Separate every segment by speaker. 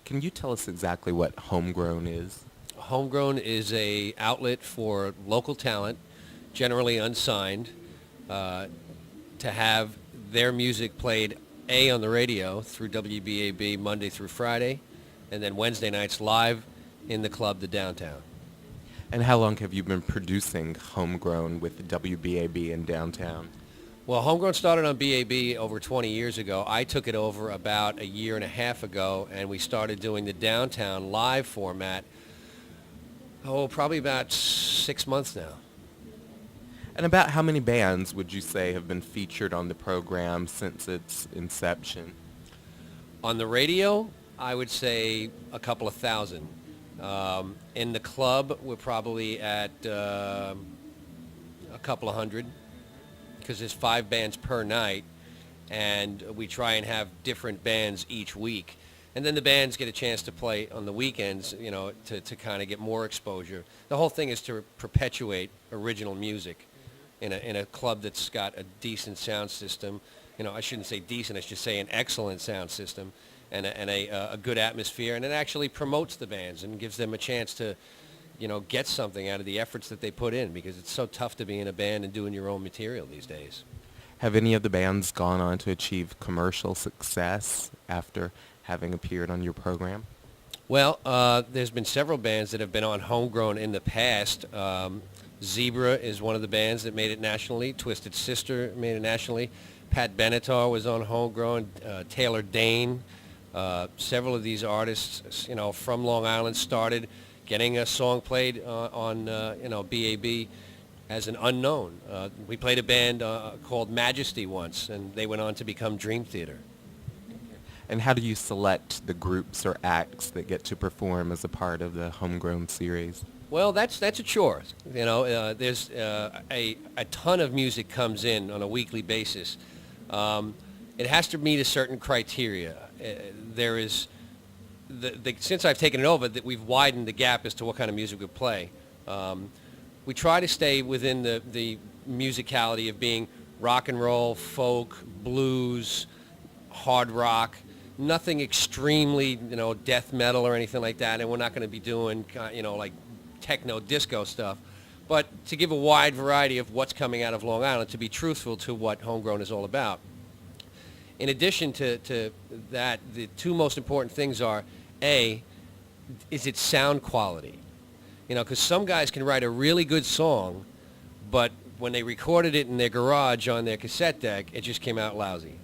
Speaker 1: Can you tell us exactly what Homegrown is?
Speaker 2: Homegrown is a outlet for local talent, generally unsigned, uh, to have their music played on the radio through WBAB Monday through Friday, and then Wednesday nights live in the club, the Downtown.
Speaker 1: And how long have you been producing Homegrown with WBAB in downtown?
Speaker 2: Well, Homegrown started on BAB over 20 years ago. I took it over about a year and a half ago, and we started doing the Downtown live format, probably about 6 months now.
Speaker 1: And about how many bands would you say have been featured on the program since its inception?
Speaker 2: On the radio, I would say a couple of thousand. In the club, we're probably at a couple of hundred, because there's 5 bands per night, and we try and have different bands each week. And then the bands get a chance to play on the weekends, to kind of get more exposure. The whole thing is to perpetuate original music in a club that's got a decent sound system. I shouldn't say decent, I should say an excellent sound system, and a good atmosphere, and it actually promotes the bands and gives them a chance to, get something out of the efforts that they put in, because it's so tough to be in a band and doing your own material these days.
Speaker 1: Have any of the bands gone on to achieve commercial success after having appeared on your program?
Speaker 2: Well, there's been several bands that have been on Homegrown in the past. Zebra is one of the bands that made it nationally. Twisted Sister made it nationally. Pat Benatar was on Homegrown. Taylor Dane. Several of these artists, from Long Island started getting a song played on BAB as an unknown. We played a band called Majesty once, and they went on to become Dream Theater.
Speaker 1: And how do you select the groups or acts that get to perform as a part of the Homegrown series?
Speaker 2: Well, that's a chore. There's a ton of music comes in on a weekly basis. It has to meet a certain criteria. There is, since I've taken it over, that we've widened the gap as to what kind of music we play. We try to stay within the musicality of being rock and roll, folk, blues, hard rock. Nothing extremely, death metal or anything like that, and we're not going to be doing, like techno disco stuff, but to give a wide variety of what's coming out of Long Island, to be truthful to what Homegrown is all about. In addition to that, the two most important things are, A, is its sound quality? Because some guys can write a really good song, but when they recorded it in their garage on their cassette deck, it just came out lousy.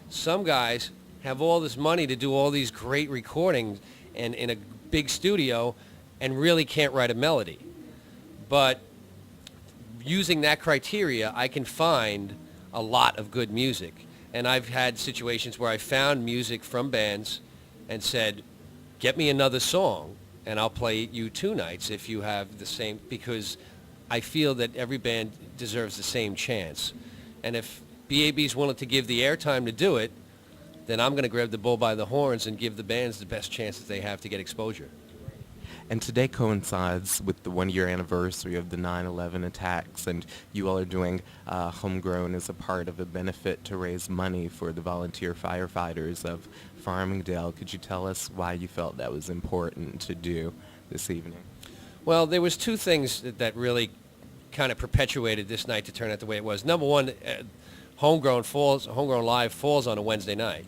Speaker 2: Some guys have all this money to do all these great recordings and in a big studio and really can't write a melody. But using that criteria, I can find a lot of good music. And I've had situations where I found music from bands and said, get me another song and I'll play you 2 nights if you have the same, because I feel that every band deserves the same chance. And if BAB's willing to give the airtime to do it, then I'm going to grab the bull by the horns and give the bands the best chances they have to get exposure.
Speaker 1: And today coincides with the 1-year anniversary of the 9/11 attacks, and you all are doing Homegrown as a part of a benefit to raise money for the volunteer firefighters of Farmingdale. Could you tell us why you felt that was important to do this evening?
Speaker 2: Well, there was 2 things that really kind of perpetuated this night to turn out the way it was. Number one, Homegrown Live falls on a Wednesday night.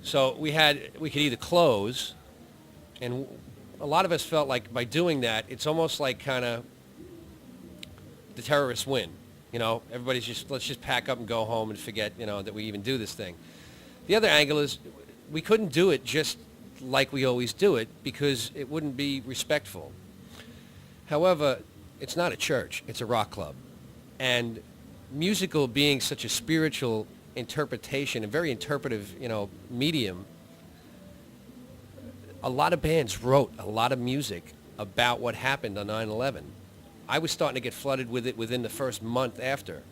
Speaker 2: So we could either close, and a lot of us felt like by doing that, it's almost like kind of the terrorists win. Everybody's let's just pack up and go home and forget, that we even do this thing. The other angle is we couldn't do it just like we always do it because it wouldn't be respectful. However, it's not a church, it's a rock club. And musical being such a spiritual interpretation, a very interpretive, medium, a lot of bands wrote a lot of music about what happened on 9/11. I was starting to get flooded with it within the first month after.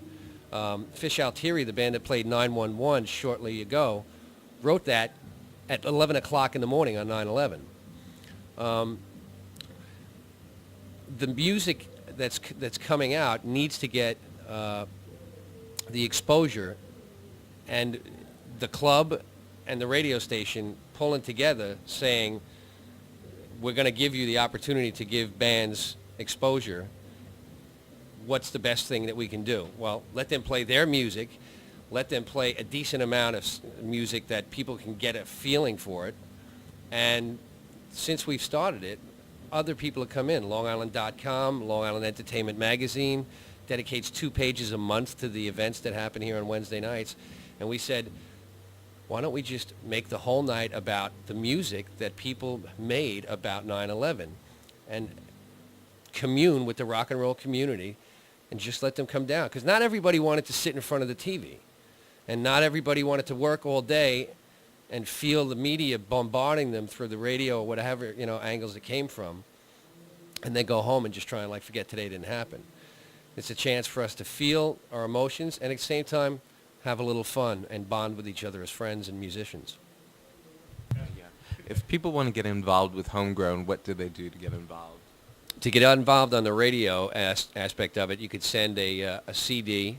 Speaker 2: Fish Altieri, the band that played 911 shortly ago, wrote that at 11 o'clock in the morning on 9/11. The music that's coming out needs to get the exposure, and the club and the radio station pulling together saying, we're going to give you the opportunity to give bands exposure. What's the best thing that we can do? Well, let them play their music. Let them play a decent amount of music that people can get a feeling for it. And since we've started it, other people have come in. LongIsland.com, Long Island Entertainment Magazine, dedicates 2 pages a month to the events that happen here on Wednesday nights. And we said, why don't we just make the whole night about the music that people made about 9/11 and commune with the rock and roll community and just let them come down? Because not everybody wanted to sit in front of the TV. And not everybody wanted to work all day and feel the media bombarding them through the radio or whatever, angles it came from, and then go home and just try and forget today didn't happen. It's a chance for us to feel our emotions and at the same time have a little fun and bond with each other as friends and musicians.
Speaker 1: Yeah. If people want to get involved with Homegrown, what do they do to get involved?
Speaker 2: To get involved on the radio aspect of it, you could send a CD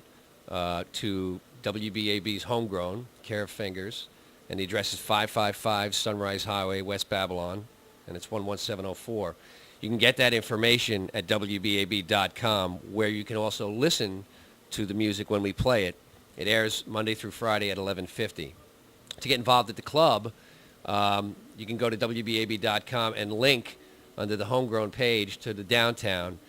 Speaker 2: to WBAB's Homegrown, care of Fingers, and the address is 555 Sunrise Highway, West Babylon, and it's 11704. You can get that information at WBAB.com, where you can also listen to the music when we play it. It airs Monday through Friday at 11:50. To get involved at the club, you can go to WBAB.com and link under the Homegrown page to the downtown,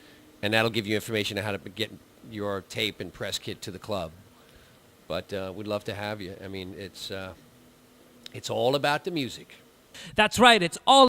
Speaker 2: and that'll give you information on how to get your tape and press kit to the club. But we'd love to have you. I mean, it's all about the music.
Speaker 3: That's right. It's all